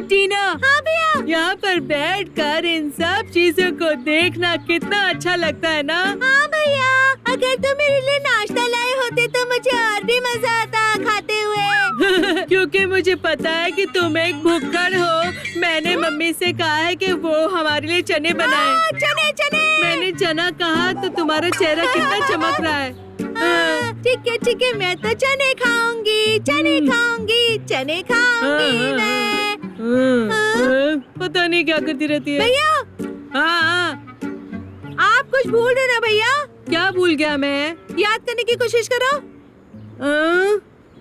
टीना। हाँ भैया। यहाँ पर बैठकर इन सब चीजों को देखना कितना अच्छा लगता है ना। हाँ भैया, अगर तुम मेरे लिए नाश्ता लाए होते तो मुझे और भी मजा आता खाते हुए। क्योंकि मुझे पता है कि तुम एक भुक्कड़ हो। मैंने मम्मी से कहा है कि वो हमारे लिए चने बनाए। चने चने। मैंने चना कहा तो तुम्हारा चेहरा कितना चमक रहा है। ठीक है, मैं तो चने खाऊंगी, चने खाऊंगी, चने खाऊंगी मैं। पता नहीं क्या करती रहती है। भैया। हाँ, आप कुछ भूल रहे ना भैया। क्या भूल गया मैं? याद करने की कोशिश करो।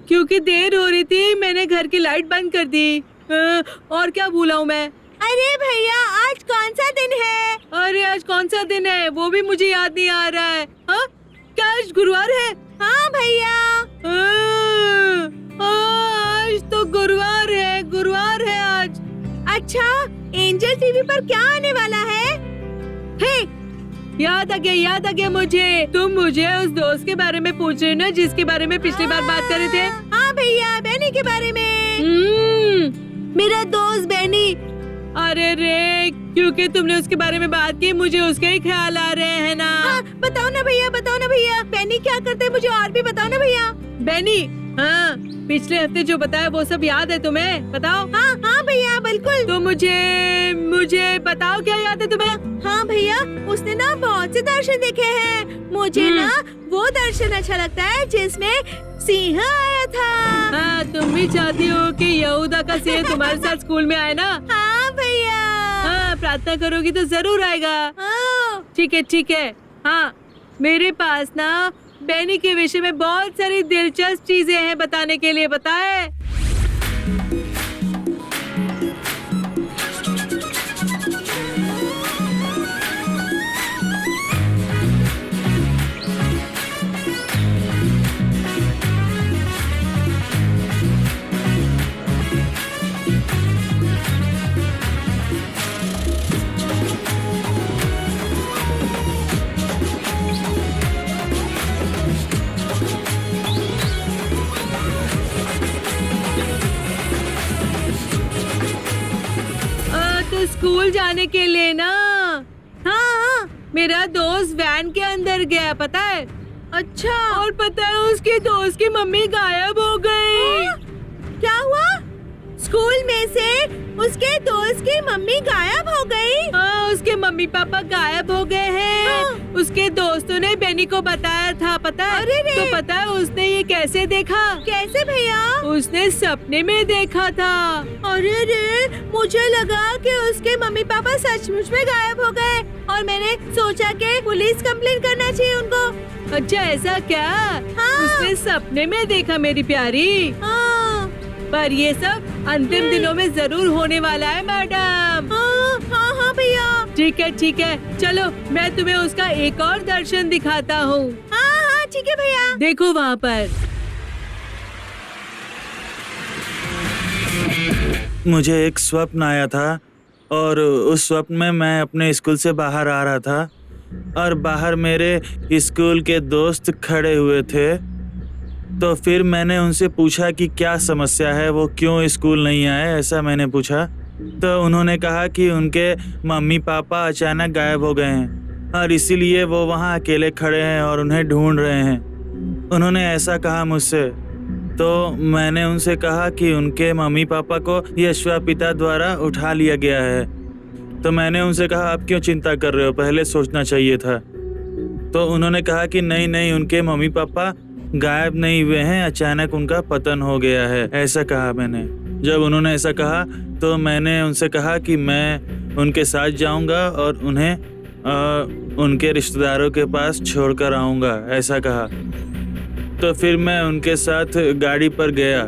क्योंकि देर हो रही थी, मैंने घर की लाइट बंद कर दी। और क्या भूला हूँ मैं? अरे भैया, आज कौन सा दिन है? अरे आज कौन सा दिन है वो भी मुझे याद नहीं आ रहा है। क्या आज गुरुवार है? हाँ भैया। आज तो गुरुवार है आज। अच्छा, एंजल टीवी पर क्या आने वाला है? याद आ गया मुझे। तुम मुझे उस दोस्त के बारे में पूछ रहे हो ना, जिसके बारे में पिछली बार बात कर रहे थे। हाँ भैया, बेनी के बारे में। मेरा दोस्त बेनी। अरे रे, क्योंकि तुमने उसके बारे में बात की, मुझे उसके ही ख्याल आ रहे हैं ना। बताओ ना भैया। बेनी क्या करते हैं, मुझे और भी बताओ ना भैया। बेनी? हाँ, पिछले हफ्ते जो बताया वो सब याद है तुम्हें? बताओ। हाँ भैया, बिल्कुल। तो मुझे बताओ, क्या याद है तुम्हें? हाँ भैया, उसने ना बहुत से दर्शन देखे हैं। मुझे ना वो दर्शन अच्छा लगता है जिसमें सिंह आया था। हाँ, तुम भी चाहती हो कि यहूदा का सिंह तुम्हारे साथ स्कूल में आए ना? हाँ भैया। हाँ, प्रार्थना करोगी तो जरूर आएगा। ठीक है। हाँ, मेरे पास ना बेनी के विषय में बहुत सारी दिलचस्प चीजें हैं बताने के लिए। बताए? तो स्कूल जाने के लिए ना, हाँ, मेरा दोस्त वैन के अंदर गया, पता है? अच्छा। और पता है, उसके दोस्त की मम्मी गायब हो गई। क्या हुआ? स्कूल में से उसके दोस्त की मम्मी गायब हो गई? हाँ, उसके मम्मी पापा गायब हो गए हैं। उसके दोस्तों ने बेनी को बताया था, पता है? तो पता है उसने ये कैसे देखा? कैसे भैया? उसने सपने में देखा था। अरे रे, मुझे लगा कि उसके मम्मी पापा सचमुच में गायब हो गए और मैंने सोचा कि पुलिस कंप्लेंट करना चाहिए उनको। अच्छा, ऐसा क्या? हाँ। उसने सपने में देखा मेरी प्यारी। हाँ। पर ये सब अंतिम दिनों में जरूर होने वाला है मैडम। हाँ भैया। ठीक है, चलो मैं तुम्हें उसका एक और दर्शन दिखाता हूँ। हाँ, ठीक है भैया। देखो वहाँ पर। मुझे एक स्वप्न आया था और उस स्वप्न में मैं अपने स्कूल से बाहर आ रहा था और बाहर मेरे स्कूल के दोस्त खड़े हुए थे। तो फिर मैंने उनसे पूछा कि क्या समस्या है, वो क्यों स्कूल नहीं आए, ऐसा मैंने पूछा। तो उन्होंने कहा कि उनके मम्मी पापा अचानक गायब हो गए हैं और इसीलिए वो वहाँ अकेले खड़े हैं और उन्हें ढूंढ रहे हैं। उन्होंने ऐसा कहा मुझसे। तो मैंने उनसे कहा कि उनके मम्मी पापा को यशवा पिता द्वारा उठा लिया गया है। तो मैंने उनसे कहा, आप क्यों चिंता कर रहे हो, पहले सोचना चाहिए था। तो उन्होंने कहा कि नहीं, उनके मम्मी पापा गायब नहीं हुए हैं, अचानक उनका पतन हो गया है, ऐसा कहा मैंने। जब उन्होंने ऐसा कहा तो मैंने उनसे कहा कि मैं उनके साथ जाऊंगा और उन्हें उनके रिश्तेदारों के पास छोड़कर आऊंगा, ऐसा कहा। तो फिर मैं उनके साथ गाड़ी पर गया।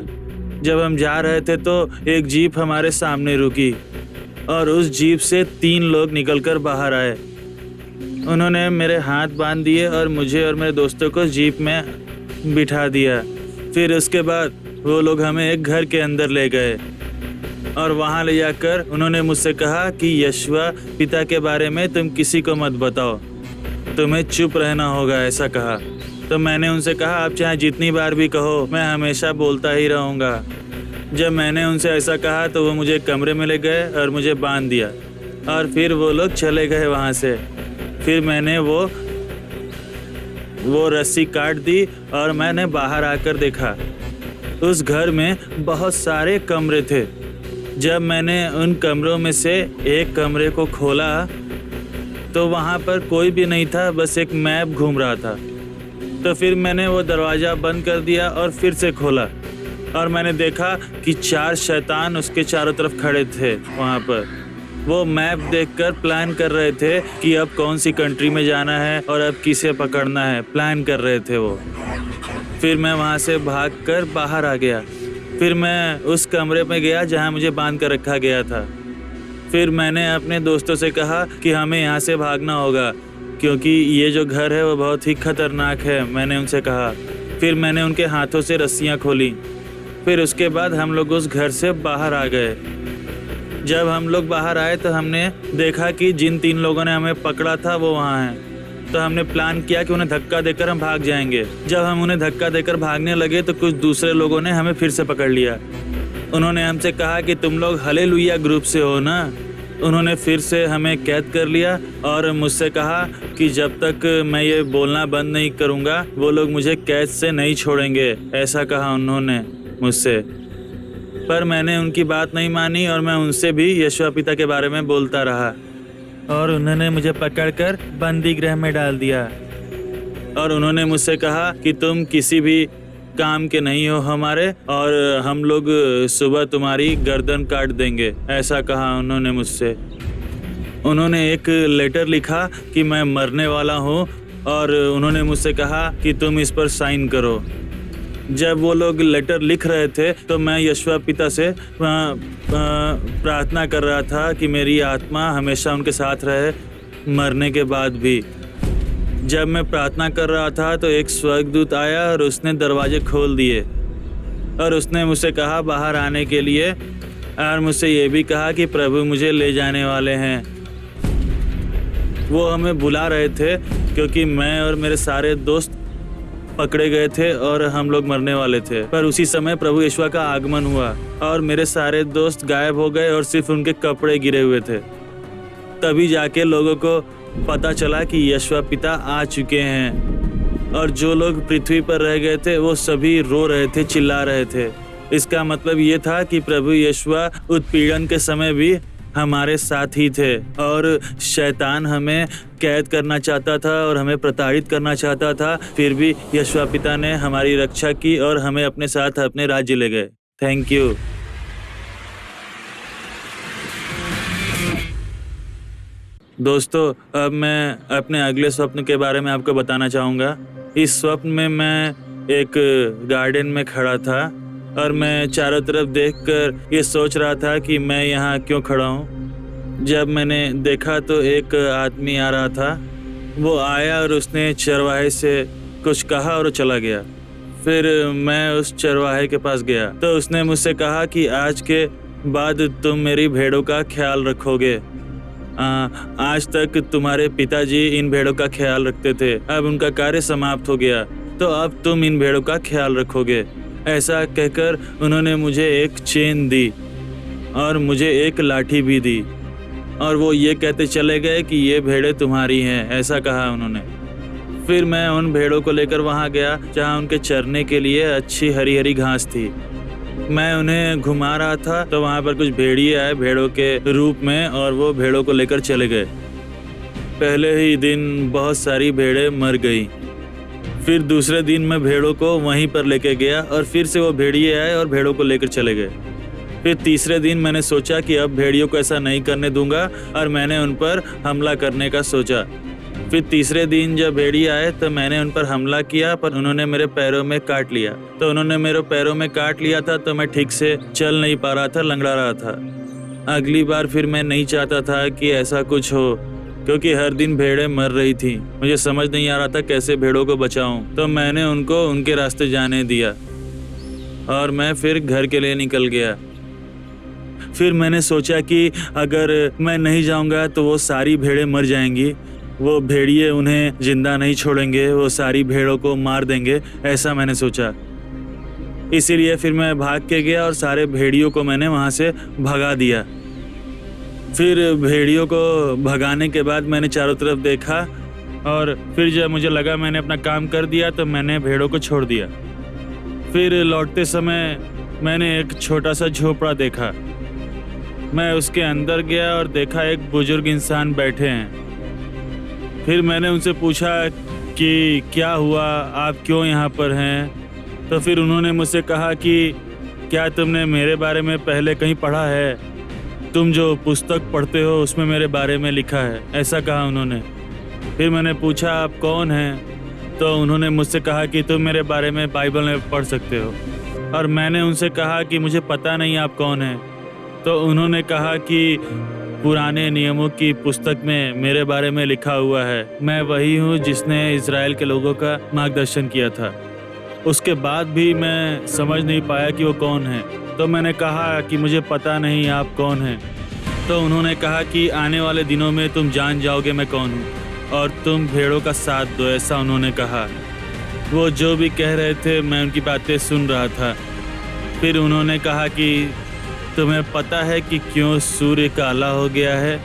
जब हम जा रहे थे तो एक जीप हमारे सामने रुकी और उस जीप से 3 लोग निकलकर बाहर आए। उन्होंने मेरे हाथ बांध दिए और मुझे और मेरे दोस्तों को जीप में बिठा दिया। फिर उसके बाद वो लोग हमें एक घर के अंदर ले गए और वहाँ ले जाकर उन्होंने मुझसे कहा कि यशवा पिता के बारे में तुम किसी को मत बताओ, तुम्हें चुप रहना होगा, ऐसा कहा। तो मैंने उनसे कहा, आप चाहे जितनी बार भी कहो, मैं हमेशा बोलता ही रहूँगा। जब मैंने उनसे ऐसा कहा तो वो मुझे कमरे में ले गए और मुझे बांध दिया और फिर वो लोग चले गए वहाँ से। फिर मैंने वो रस्सी काट दी और मैंने बाहर आकर देखा। उस घर में बहुत सारे कमरे थे। जब मैंने उन कमरों में से एक कमरे को खोला तो वहाँ पर कोई भी नहीं था, बस एक मैप घूम रहा था। तो फिर मैंने वो दरवाज़ा बंद कर दिया और फिर से खोला और मैंने देखा कि 4 शैतान उसके चारों तरफ खड़े थे वहाँ पर। वो मैप देखकर प्लान कर रहे थे कि अब कौन सी कंट्री में जाना है और अब किसे पकड़ना है, प्लान कर रहे थे वो। फिर मैं वहाँ से भागकर बाहर आ गया। फिर मैं उस कमरे में गया जहाँ मुझे बांध कर रखा गया था। फिर मैंने अपने दोस्तों से कहा कि हमें यहाँ से भागना होगा क्योंकि ये जो घर है वो बहुत ही खतरनाक है, मैंने उनसे कहा। फिर मैंने उनके हाथों से रस्सियाँ खोली। फिर उसके बाद हम लोग उस घर से बाहर आ गए। जब हम लोग बाहर आए तो हमने देखा कि जिन 3 लोगों ने हमें पकड़ा था वो वहाँ हैं। तो हमने प्लान किया कि उन्हें धक्का देकर हम भाग जाएंगे। जब हम उन्हें धक्का देकर भागने लगे तो कुछ दूसरे लोगों ने हमें फिर से पकड़ लिया। उन्होंने हमसे कहा कि तुम लोग हालेलुया ग्रुप से हो ना। उन्होंने फिर से हमें कैद कर लिया और मुझसे कहा कि जब तक मैं ये बोलना बंद नहीं करूँगा वो लोग मुझे कैद से नहीं छोड़ेंगे, ऐसा कहा उन्होंने मुझसे। पर मैंने उनकी बात नहीं मानी और मैं उनसे भी यीशु पिता के बारे में बोलता रहा और उन्होंने मुझे पकड़कर बंदी गृह में डाल दिया। और उन्होंने मुझसे कहा कि तुम किसी भी काम के नहीं हो हमारे और हम लोग सुबह तुम्हारी गर्दन काट देंगे, ऐसा कहा उन्होंने मुझसे। उन्होंने एक लेटर लिखा कि मैं मरने वाला हूँ और उन्होंने मुझसे कहा कि तुम इस पर साइन करो। जब वो लोग लेटर लिख रहे थे तो मैं यीशु पिता से प्रार्थना कर रहा था कि मेरी आत्मा हमेशा उनके साथ रहे मरने के बाद भी। जब मैं प्रार्थना कर रहा था तो एक स्वर्गदूत आया और उसने दरवाजे खोल दिए और उसने मुझसे कहा बाहर आने के लिए और मुझसे ये भी कहा कि प्रभु मुझे ले जाने वाले हैं। वो हमें बुला रहे थे क्योंकि मैं और मेरे सारे दोस्त पकड़े गए थे और हम लोग मरने वाले थे। पर उसी समय प्रभु यीशु का आगमन हुआ और मेरे सारे दोस्त गायब हो गए और सिर्फ उनके कपड़े गिरे हुए थे। तभी जाके लोगों को पता चला कि यीशु पिता आ चुके हैं और जो लोग पृथ्वी पर रह गए थे वो सभी रो रहे थे, चिल्ला रहे थे। इसका मतलब ये था कि प्रभु यीशु उत्पीड़न के समय भी हमारे साथ ही थे और शैतान हमें कैद करना चाहता था और हमें प्रताड़ित करना चाहता था। फिर भी यीशु पिता ने हमारी रक्षा की और हमें अपने साथ अपने राज्य ले गए। Thank you. दोस्तों, अब मैं अपने अगले स्वप्न के बारे में आपको बताना चाहूँगा। इस स्वप्न में मैं एक गार्डन में खड़ा था और मैं चारों तरफ देखकर ये सोच रहा था कि मैं यहाँ क्यों खड़ा हूँ। जब मैंने देखा तो एक आदमी आ रहा था। वो आया और उसने चरवाहे से कुछ कहा और चला गया। फिर मैं उस चरवाहे के पास गया तो उसने मुझसे कहा कि आज के बाद तुम मेरी भेड़ों का ख्याल रखोगे। आज तक तुम्हारे पिताजी इन भेड़ों का ख्याल रखते थे, अब उनका कार्य समाप्त हो गया, तो अब तुम इन भेड़ों का ख्याल रखोगे। ऐसा कहकर उन्होंने मुझे एक चेन दी और मुझे एक लाठी भी दी और वो ये कहते चले गए कि ये भेड़ें तुम्हारी हैं, ऐसा कहा उन्होंने। फिर मैं उन भेड़ों को लेकर वहाँ गया जहाँ उनके चरने के लिए अच्छी हरी हरी घास थी। मैं उन्हें घुमा रहा था तो वहाँ पर कुछ भेड़िए आए भेड़ों के रूप में और वो भेड़ों को लेकर चले गए। पहले ही दिन बहुत सारी भेड़ें मर गई। फिर दूसरे दिन मैं भेड़ों को वहीं पर लेके गया और फिर से वो भेड़िए आए और भेड़ों को लेकर चले गए। फिर तीसरे दिन मैंने सोचा कि अब भेड़ियों को ऐसा नहीं करने दूंगा और मैंने उन पर हमला करने का सोचा। फिर तीसरे दिन जब भेड़िए आए तो मैंने उन पर हमला किया, पर उन्होंने मेरे पैरों में काट लिया। तो उन्होंने मेरे पैरों में काट लिया था तो मैं ठीक से चल नहीं पा रहा था, लंगड़ा रहा था। अगली बार फिर मैं नहीं चाहता था कि ऐसा कुछ हो, क्योंकि हर दिन भेड़ें मर रही थी। मुझे समझ नहीं आ रहा था कैसे भेड़ों को बचाऊं। तो मैंने उनको उनके रास्ते जाने दिया और मैं फिर घर के लिए निकल गया। फिर मैंने सोचा कि अगर मैं नहीं जाऊंगा तो वो सारी भेड़ें मर जाएंगी, वो भेड़िए उन्हें जिंदा नहीं छोड़ेंगे, वो सारी भेड़ों को मार देंगे, ऐसा मैंने सोचा। इसीलिए फिर मैं भाग के गया और सारे भेड़ियों को मैंने वहाँ से भगा दिया। फिर भेड़ियों को भगाने के बाद मैंने चारों तरफ देखा और फिर जब मुझे लगा मैंने अपना काम कर दिया तो मैंने भेड़ों को छोड़ दिया। फिर लौटते समय मैंने एक छोटा सा झोपड़ा देखा। मैं उसके अंदर गया और देखा एक बुजुर्ग इंसान बैठे हैं। फिर मैंने उनसे पूछा कि क्या हुआ, आप क्यों यहाँ पर हैं? तो फिर उन्होंने मुझसे कहा कि क्या तुमने मेरे बारे में पहले कहीं पढ़ा है? तुम जो पुस्तक पढ़ते हो उसमें मेरे बारे में लिखा है, ऐसा कहा उन्होंने। फिर मैंने पूछा आप कौन हैं? तो उन्होंने मुझसे कहा कि तुम मेरे बारे में बाइबल में पढ़ सकते हो। और मैंने उनसे कहा कि मुझे पता नहीं आप कौन हैं। तो उन्होंने कहा कि पुराने नियमों की पुस्तक में मेरे बारे में लिखा हुआ है, मैं वही हूँ जिसने इज़राइल के लोगों का मार्गदर्शन किया था। उसके बाद भी मैं समझ नहीं पाया कि वो कौन है। तो मैंने कहा कि मुझे पता नहीं आप कौन हैं। तो उन्होंने कहा कि आने वाले दिनों में तुम जान जाओगे मैं कौन हूँ और तुम भेड़ों का साथ दो, ऐसा उन्होंने कहा। वो जो भी कह रहे थे मैं उनकी बातें सुन रहा था। फिर उन्होंने कहा कि तुम्हें पता है कि क्यों सूर्य काला हो गया है?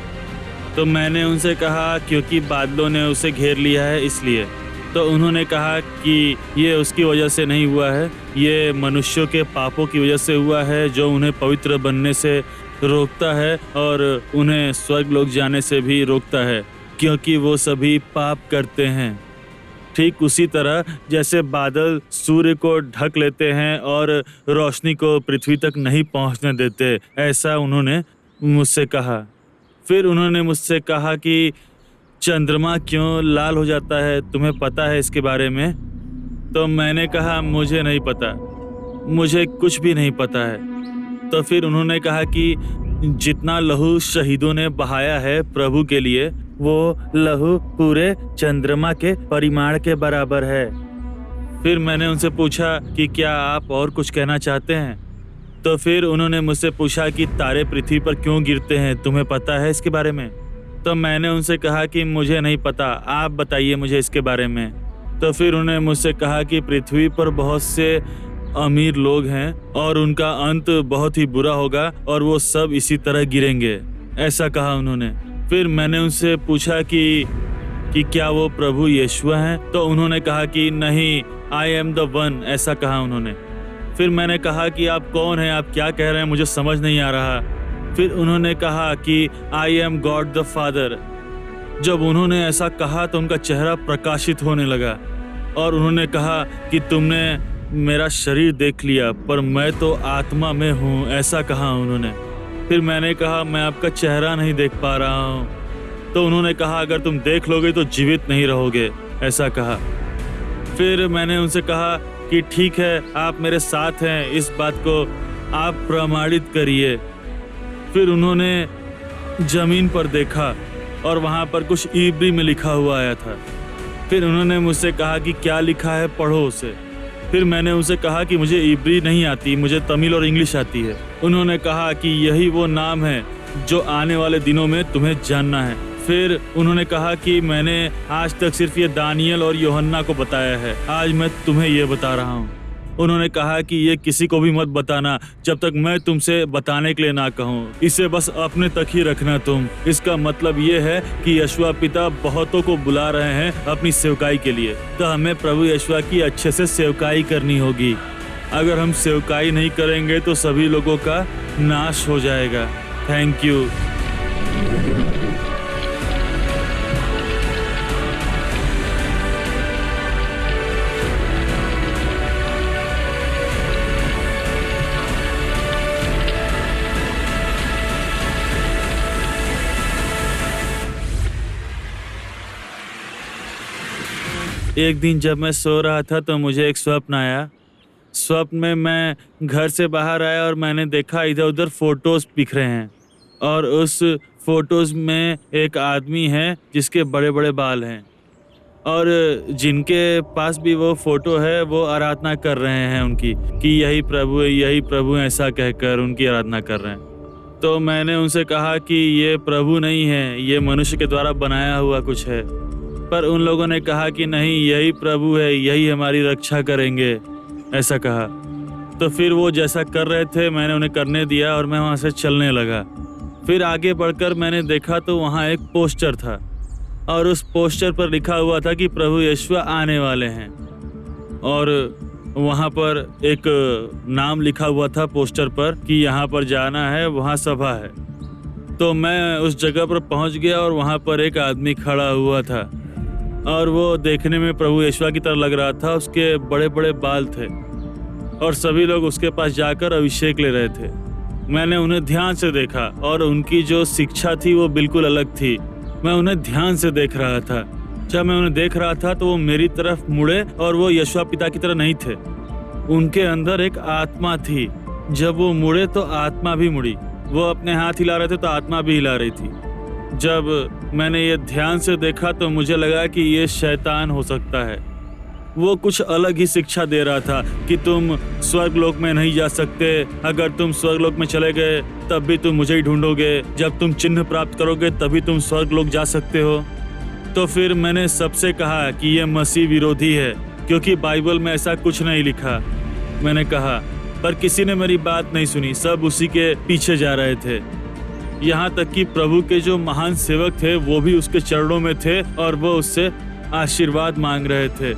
तो मैंने उनसे कहा क्योंकि बादलों ने उसे घेर लिया है इसलिए। तो उन्होंने कहा कि ये उसकी वजह से नहीं हुआ है, ये मनुष्यों के पापों की वजह से हुआ है जो उन्हें पवित्र बनने से रोकता है और उन्हें स्वर्ग लोक जाने से भी रोकता है, क्योंकि वो सभी पाप करते हैं। ठीक उसी तरह जैसे बादल सूर्य को ढक लेते हैं और रोशनी को पृथ्वी तक नहीं पहुंचने देते, ऐसा उन्होंने मुझसे कहा। फिर उन्होंने मुझसे कहा कि चंद्रमा क्यों लाल हो जाता है, तुम्हें पता है इसके बारे में? तो मैंने कहा मुझे नहीं पता, मुझे कुछ भी नहीं पता है। तो फिर उन्होंने कहा कि जितना लहू शहीदों ने बहाया है प्रभु के लिए, वो लहू पूरे चंद्रमा के परिमाण के बराबर है। फिर मैंने उनसे पूछा कि क्या आप और कुछ कहना चाहते हैं? तो फिर उन्होंने मुझसे पूछा कि तारे पृथ्वी पर क्यों गिरते हैं, तुम्हें पता है इसके बारे में? तो मैंने उनसे कहा कि मुझे नहीं पता, आप बताइए मुझे इसके बारे में। तो फिर उन्होंने मुझसे कहा कि पृथ्वी पर बहुत से अमीर लोग हैं और उनका अंत बहुत ही बुरा होगा और वो सब इसी तरह गिरेंगे, ऐसा कहा उन्होंने। फिर मैंने उनसे पूछा कि क्या वो प्रभु यीशु हैं? तो उन्होंने कहा कि नहीं, आई एम द वन, ऐसा कहा उन्होंने। फिर मैंने कहा कि आप कौन हैं, आप क्या कह रहे हैं, मुझे समझ नहीं आ रहा। फिर उन्होंने कहा कि I am God the father. जब उन्होंने ऐसा कहा तो उनका चेहरा प्रकाशित होने लगा और उन्होंने कहा कि तुमने मेरा शरीर देख लिया पर मैं तो आत्मा में हूँ, ऐसा कहा उन्होंने। फिर मैंने कहा मैं आपका चेहरा नहीं देख पा रहा हूँ। तो उन्होंने कहा अगर तुम देख लोगे तो जीवित नहीं रहोगे, ऐसा कहा। फिर मैंने उनसे कहा कि ठीक है, आप मेरे साथ हैं, इस बात को आप प्रमाणित करिए। फिर उन्होंने जमीन पर देखा और वहाँ पर कुछ इब्री में लिखा हुआ आया था। फिर उन्होंने मुझसे कहा कि क्या लिखा है, पढ़ो उसे। फिर मैंने उनसे कहा कि मुझे इब्री नहीं आती, मुझे तमिल और इंग्लिश आती है। उन्होंने कहा कि यही वो नाम है जो आने वाले दिनों में तुम्हें जानना है। फिर उन्होंने कहा कि मैंने आज तक सिर्फ ये दानियल और यूहन्ना को बताया है, आज मैं तुम्हें ये बता रहा हूँ। उन्होंने कहा कि ये किसी को भी मत बताना जब तक मैं तुमसे बताने के लिए ना कहूँ, इसे बस अपने तक ही रखना तुम। इसका मतलब ये है कि यशुआ पिता बहुतों को बुला रहे हैं अपनी सेवकाई के लिए, तो हमें प्रभु यशुआ की अच्छे से सेवकाई करनी होगी। अगर हम सेवकाई नहीं करेंगे तो सभी लोगों का नाश हो जाएगा। Thank you. एक दिन जब मैं सो रहा था तो मुझे एक स्वप्न आया। स्वप्न में मैं घर से बाहर आया और मैंने देखा इधर उधर फोटोज़ बिखरे हैं और उस फोटोज़ में एक आदमी है जिसके बड़े बड़े बाल हैं और जिनके पास भी वो फ़ोटो है वो आराधना कर रहे हैं उनकी कि यही प्रभु है, यही प्रभु है, ऐसा कहकर उनकी आराधना कर रहे हैं। तो मैंने उनसे कहा कि ये प्रभु नहीं है, ये मनुष्य के द्वारा बनाया हुआ कुछ है। पर उन लोगों ने कहा कि नहीं, यही प्रभु है, यही हमारी रक्षा करेंगे, ऐसा कहा। तो फिर वो जैसा कर रहे थे मैंने उन्हें करने दिया और मैं वहाँ से चलने लगा। फिर आगे बढ़कर मैंने देखा तो वहाँ एक पोस्टर था और उस पोस्टर पर लिखा हुआ था कि प्रभु यीशु आने वाले हैं, और वहाँ पर एक नाम लिखा हुआ था पोस्टर पर कि यहाँ पर जाना है, वहाँ सभा है। तो मैं उस जगह पर पहुँच गया और वहाँ पर एक आदमी खड़ा हुआ था और वो देखने में प्रभु यीशु की तरह लग रहा था। उसके बड़े बड़े बाल थे और सभी लोग उसके पास जाकर अभिषेक ले रहे थे। मैंने उन्हें ध्यान से देखा और उनकी जो शिक्षा थी वो बिल्कुल अलग थी। मैं उन्हें ध्यान से देख रहा था। जब मैं उन्हें देख रहा था तो वो मेरी तरफ मुड़े और वो यशुआ पिता की तरह नहीं थे। उनके अंदर एक आत्मा थी। जब वो मुड़े तो आत्मा भी मुड़ी। वो अपने हाथ हिला रहे थे तो आत्मा भी हिला रही थी। जब मैंने ये ध्यान से देखा तो मुझे लगा कि ये शैतान हो सकता है। वो कुछ अलग ही शिक्षा दे रहा था कि तुम स्वर्गलोक में नहीं जा सकते। अगर तुम स्वर्गलोक में चले गए तब भी तुम मुझे ही ढूंढोगे। जब तुम चिन्ह प्राप्त करोगे तभी तुम स्वर्गलोक जा सकते हो। तो फिर मैंने सबसे कहा कि ये मसीह विरोधी है क्योंकि बाइबल में ऐसा कुछ नहीं लिखा। मैंने कहा, पर किसी ने मेरी बात नहीं सुनी। सब उसी के पीछे जा रहे थे। यहाँ तक कि प्रभु के जो महान सेवक थे वो भी उसके चरणों में थे और वो उससे आशीर्वाद मांग रहे थे।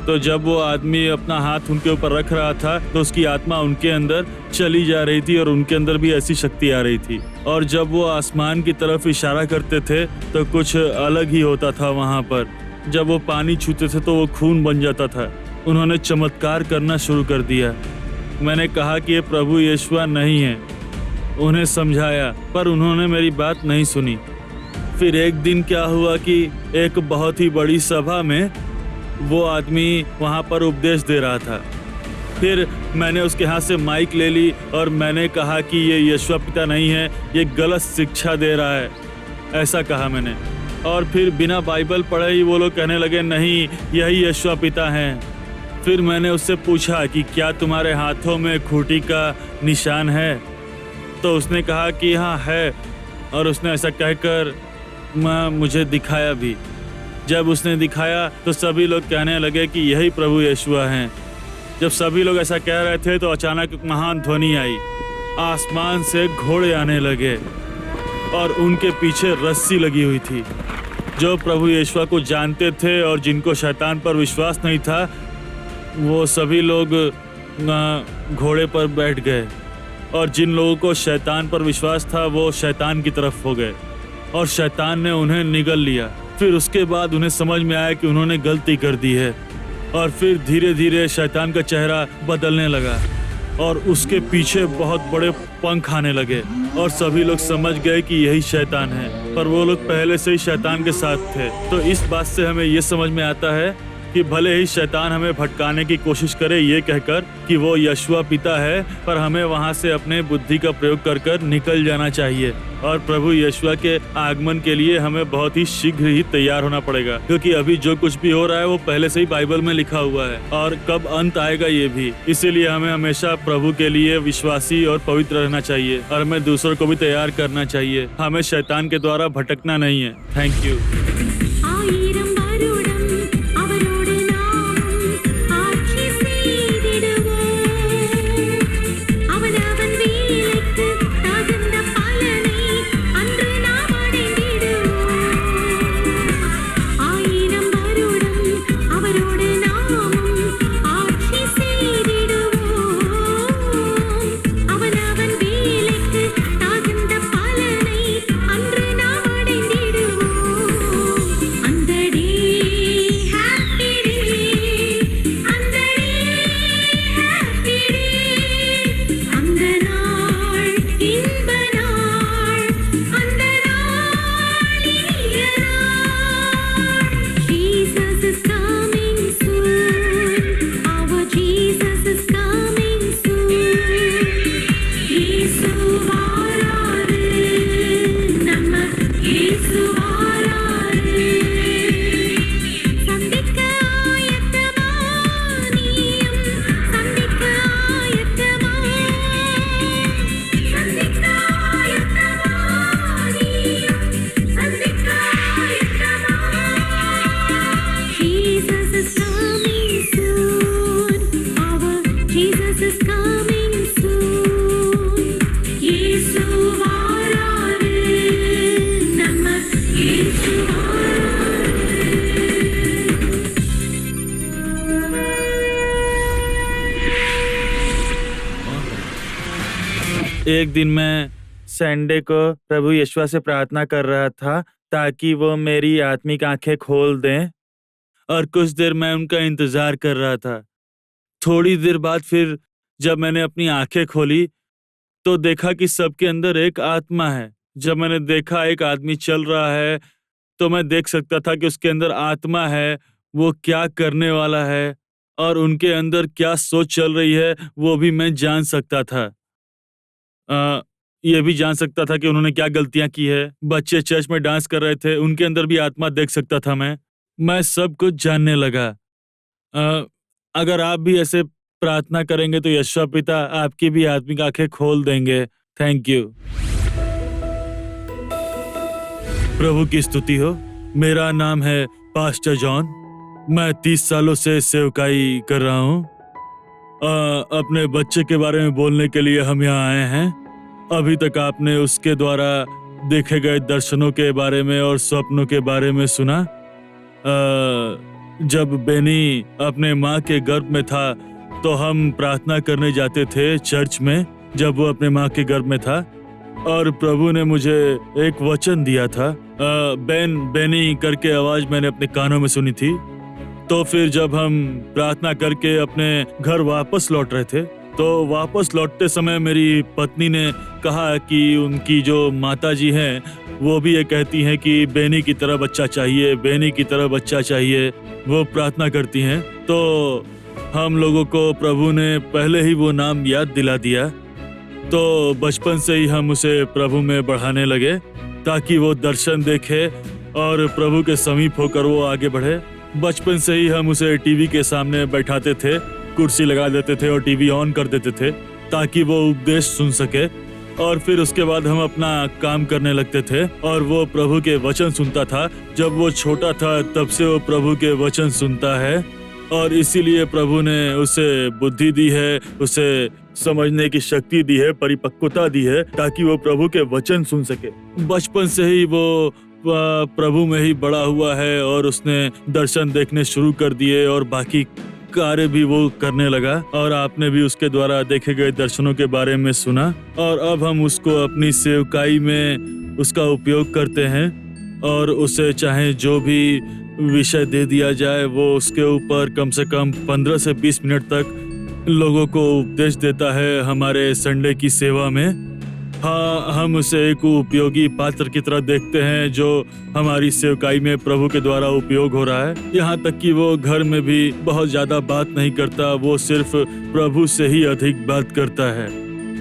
तो जब वो आदमी अपना हाथ उनके ऊपर रख रहा था तो उसकी आत्मा उनके अंदर चली जा रही थी और उनके अंदर भी ऐसी शक्ति आ रही थी। और जब वो आसमान की तरफ इशारा करते थे तो कुछ अलग ही होता था वहाँ पर। जब वो पानी छूते थे तो वो खून बन जाता था। उन्होंने चमत्कार करना शुरू कर दिया। मैंने कहा कि ये प्रभु यीशु नहीं है, उन्हें समझाया, पर उन्होंने मेरी बात नहीं सुनी। फिर एक दिन क्या हुआ कि एक बहुत ही बड़ी सभा में वो आदमी वहाँ पर उपदेश दे रहा था। फिर मैंने उसके हाथ से माइक ले ली और मैंने कहा कि ये यीशु पिता नहीं है, ये गलत शिक्षा दे रहा है, ऐसा कहा मैंने। और फिर बिना बाइबल पढ़े ही वो लोग कहने लगे, नहीं यही यीशु पिता हैं। फिर मैंने उससे पूछा कि क्या तुम्हारे हाथों में खूंटी का निशान है? तो उसने कहा कि हाँ है, और उसने ऐसा कहकर मुझे दिखाया भी। जब उसने दिखाया तो सभी लोग कहने लगे कि यही प्रभु यीशु हैं। जब सभी लोग ऐसा कह रहे थे तो अचानक एक महान ध्वनि आई। आसमान से घोड़े आने लगे और उनके पीछे रस्सी लगी हुई थी। जो प्रभु यीशु को जानते थे और जिनको शैतान पर विश्वास नहीं था वो सभी लोग घोड़े पर बैठ गए, और जिन लोगों को शैतान पर विश्वास था वो शैतान की तरफ हो गए और शैतान ने उन्हें निगल लिया। फिर उसके बाद उन्हें समझ में आया कि उन्होंने गलती कर दी है, और फिर धीरे धीरे शैतान का चेहरा बदलने लगा और उसके पीछे बहुत बड़े पंख आने लगे और सभी लोग समझ गए कि यही शैतान है। पर वो लोग पहले से ही शैतान के साथ थे। तो इस बात से हमें ये समझ में आता है कि भले ही शैतान हमें भटकाने की कोशिश करे ये कहकर कि वो यीशु पिता है, पर हमें वहाँ से अपने बुद्धि का प्रयोग कर कर निकल जाना चाहिए। और प्रभु यीशु के आगमन के लिए हमें बहुत ही शीघ्र ही तैयार होना पड़ेगा, क्योंकि अभी जो कुछ भी हो रहा है वो पहले से ही बाइबल में लिखा हुआ है और कब अंत आएगा ये भी। इसीलिए हमें हमेशा प्रभु के लिए विश्वासी और पवित्र रहना चाहिए और हमें दूसरों को भी तैयार करना चाहिए। हमें शैतान के द्वारा भटकना नहीं है। Thank you. एक दिन मैं संडे को प्रभु यीशु से प्रार्थना कर रहा था ताकि वो मेरी आत्मिक आंखें खोल दें, और कुछ देर मैं उनका इंतजार कर रहा था। थोड़ी देर बाद फिर जब मैंने अपनी आंखें खोली तो देखा कि सबके अंदर एक आत्मा है। जब मैंने देखा एक आदमी चल रहा है तो मैं देख सकता था कि उसके अंदर आत्मा है, वो क्या करने वाला है और उनके अंदर क्या सोच चल रही है वो भी मैं जान सकता था। ये भी जान सकता था कि उन्होंने क्या गलतियां की है। बच्चे चर्च में डांस कर रहे थे, उनके अंदर भी आत्मा देख सकता था मैं सब कुछ जानने लगा। अगर आप भी ऐसे प्रार्थना करेंगे तो यहोवा पिता आपकी भी आत्मिक आंखें खोल देंगे। Thank you. प्रभु की स्तुति हो। मेरा नाम है पास्टर जॉन। मैं 30 सालों से सेवकाई कर रहा हूँ। अपने बच्चे के बारे में बोलने के लिए हम यहाँ आए हैं। अभी तक आपने उसके द्वारा देखे गए दर्शनों के बारे में और स्वप्नों के बारे में सुना। जब बेनी अपने माँ के गर्भ में था तो हम प्रार्थना करने जाते थे चर्च में, जब वो अपने माँ के गर्भ में था, और प्रभु ने मुझे एक वचन दिया था। बेनी करके आवाज मैंने अपने कानों में सुनी थी। तो फिर जब हम प्रार्थना करके अपने घर वापस लौट रहे थे तो वापस लौटते समय मेरी पत्नी ने कहा कि उनकी जो माताजी हैं वो भी ये कहती हैं कि बेनी की तरह बच्चा चाहिए, बेनी की तरह बच्चा चाहिए। वो प्रार्थना करती हैं। तो हम लोगों को प्रभु ने पहले ही वो नाम याद दिला दिया। तो बचपन से ही हम उसे प्रभु में बढ़ाने लगे ताकि वो दर्शन देखे और प्रभु के समीप होकर वो आगे बढ़े। बचपन से ही हम उसे टीवी के सामने बैठाते थे, कुर्सी लगा देते थे और टीवी ऑन कर देते थे ताकि वो उपदेश सुन सके। और फिर उसके बाद हम अपना काम करने लगते थे और वो प्रभु के वचन सुनता था। जब वो छोटा था तब से वो प्रभु के वचन सुनता है और इसीलिए प्रभु ने उसे बुद्धि दी है, उसे समझने की शक्ति दी है, परिपक्वता दी है ताकि वो प्रभु के वचन सुन सके। बचपन से ही वो प्रभु में ही बड़ा हुआ है और उसने दर्शन देखने शुरू कर दिए और बाकी कार्य भी वो करने लगा। और आपने भी उसके द्वारा देखे गए दर्शनों के बारे में सुना और अब हम उसको अपनी सेवकाई में उसका उपयोग करते हैं और उसे चाहे जो भी विषय दे दिया जाए वो उसके ऊपर कम से कम 15 से 20 मिनट तक लोगों को उपदेश देता है हमारे संडे की सेवा में। हाँ, हम उसे एक उपयोगी पात्र की तरह देखते हैं जो हमारी सेवकाई में प्रभु के द्वारा उपयोग हो रहा है। यहाँ तक कि वो घर में भी बहुत ज्यादा बात नहीं करता, वो सिर्फ प्रभु से ही अधिक बात करता है।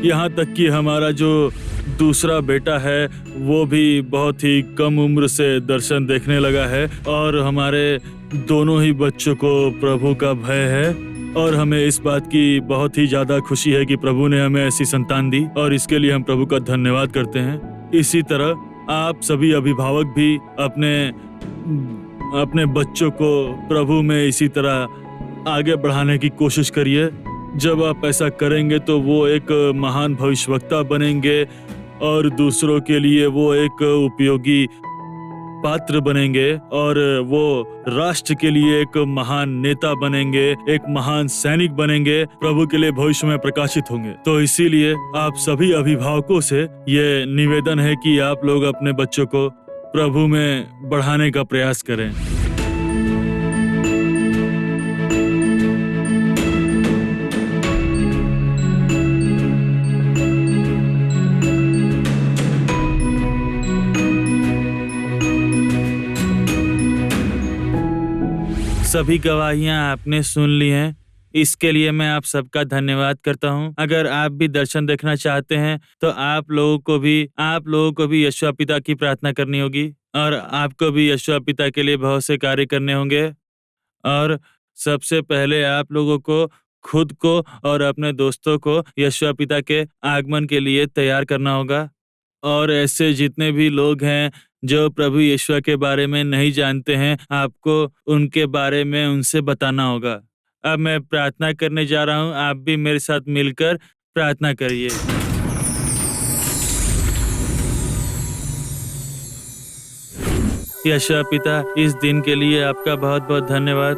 यहाँ तक कि हमारा जो दूसरा बेटा है वो भी बहुत ही कम उम्र से दर्शन देखने लगा है और हमारे दोनों ही बच्चों को प्रभु का भय है और हमें इस बात की बहुत ही ज्यादा खुशी है कि प्रभु ने हमें ऐसी संतान दी और इसके लिए हम प्रभु का धन्यवाद करते हैं। इसी तरह आप सभी अभिभावक भी अपने बच्चों को प्रभु में इसी तरह आगे बढ़ाने की कोशिश करिए। जब आप ऐसा करेंगे तो वो एक महान भविष्यवक्ता बनेंगे और दूसरों के लिए वो एक उपयोगी पात्र बनेंगे और वो राष्ट्र के लिए एक महान नेता बनेंगे, एक महान सैनिक बनेंगे, प्रभु के लिए भविष्य में प्रकाशित होंगे। तो इसीलिए आप सभी अभिभावकों से ये निवेदन है कि आप लोग अपने बच्चों को प्रभु में बढ़ाने का प्रयास करें। सभी गवाहियां आपने सुन ली हैं, इसके लिए मैं आप सबका धन्यवाद करता हूं। अगर आप भी दर्शन देखना चाहते हैं तो आप लोगों को भी यहोवा पिता की प्रार्थना करनी होगी और आपको भी यहोवा पिता के लिए बहुत से कार्य करने होंगे। और सबसे पहले आप लोगों को खुद को और अपने दोस्तों को यहोवा पिता के आगमन के लिए तैयार करना होगा। और ऐसे जितने भी लोग हैं जो प्रभु यीशु के बारे में नहीं जानते हैं, आपको उनके बारे में उनसे बताना होगा। अब मैं प्रार्थना करने जा रहा हूँ, आप भी मेरे साथ मिलकर प्रार्थना करिए। यहोवा पिता, इस दिन के लिए आपका बहुत बहुत धन्यवाद।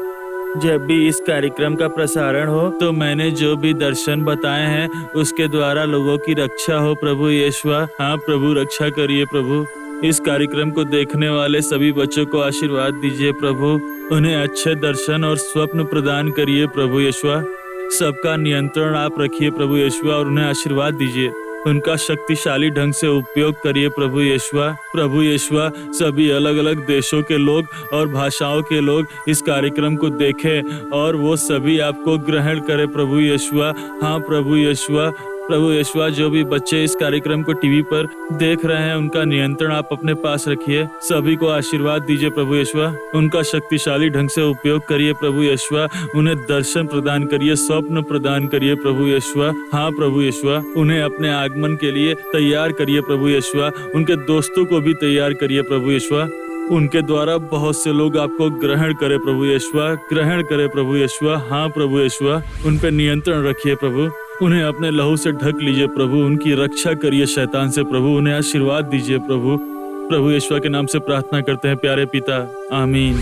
जब भी इस कार्यक्रम का प्रसारण हो तो मैंने जो भी दर्शन बताए हैं उसके द्वारा लोगों की रक्षा हो प्रभु यीशुआ। हाँ प्रभु, रक्षा करिए प्रभु। इस कार्यक्रम को देखने वाले सभी बच्चों को आशीर्वाद दीजिए प्रभु। उन्हें अच्छे दर्शन और स्वप्न प्रदान करिए प्रभु यीशुआ। सबका नियंत्रण आप रखिए प्रभु यीशुआ और उन्हें आशीर्वाद दीजिए। उनका शक्तिशाली ढंग से उपयोग करिए प्रभु यीशुआ। प्रभु यीशुआ, सभी अलग अलग देशों के लोग और भाषाओं के लोग इस कार्यक्रम को देखें और वो सभी आपको ग्रहण करें प्रभु यीशुआ। हाँ प्रभु यीशुआ, प्रभु यीशुआ, जो भी बच्चे इस कार्यक्रम को टीवी पर देख रहे हैं उनका नियंत्रण आप अपने पास रखिए। सभी को आशीर्वाद दीजिए प्रभु यीशुआ। उनका शक्तिशाली ढंग से उपयोग करिए प्रभु यीशुआ। उन्हें दर्शन प्रदान करिए, स्वप्न प्रदान करिए प्रभु यीशुआ। हाँ प्रभु यीशुआ, उन्हें अपने आगमन के लिए तैयार करिए प्रभु यीशुआ। उनके दोस्तों को भी तैयार करिए प्रभु यीशुआ। उनके द्वारा बहुत से लोग आपको ग्रहण करे प्रभु यीशुआ, ग्रहण करे प्रभु यीशुआ। हाँ प्रभु यीशुआ, उन पे नियंत्रण रखिए प्रभु। उन्हें अपने लहू से ढक लीजिए प्रभु। उनकी रक्षा करिए शैतान से प्रभु। उन्हें आशीर्वाद दीजिए प्रभु। प्रभु यीशुआ के नाम से प्रार्थना करते हैं प्यारे पिता, आमीन।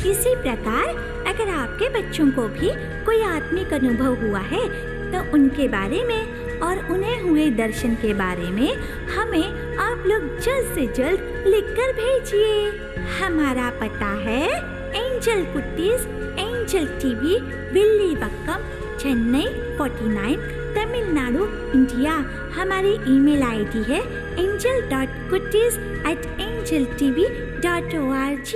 इसी प्रकार अगर आपके बच्चों को भी कोई आत्मिक अनुभव हुआ है तो उनके बारे में और उन्हें हुए दर्शन के बारे में हमें आप लोग जल्द से जल्द लिखकर भेजिए। हमारा पता है Angel Kutties, Angel TV, Villivakkam, Chennai 49, Tamil Nadu, India. हमारी ईमेल आईडी है angel.kutties@angeltv.org।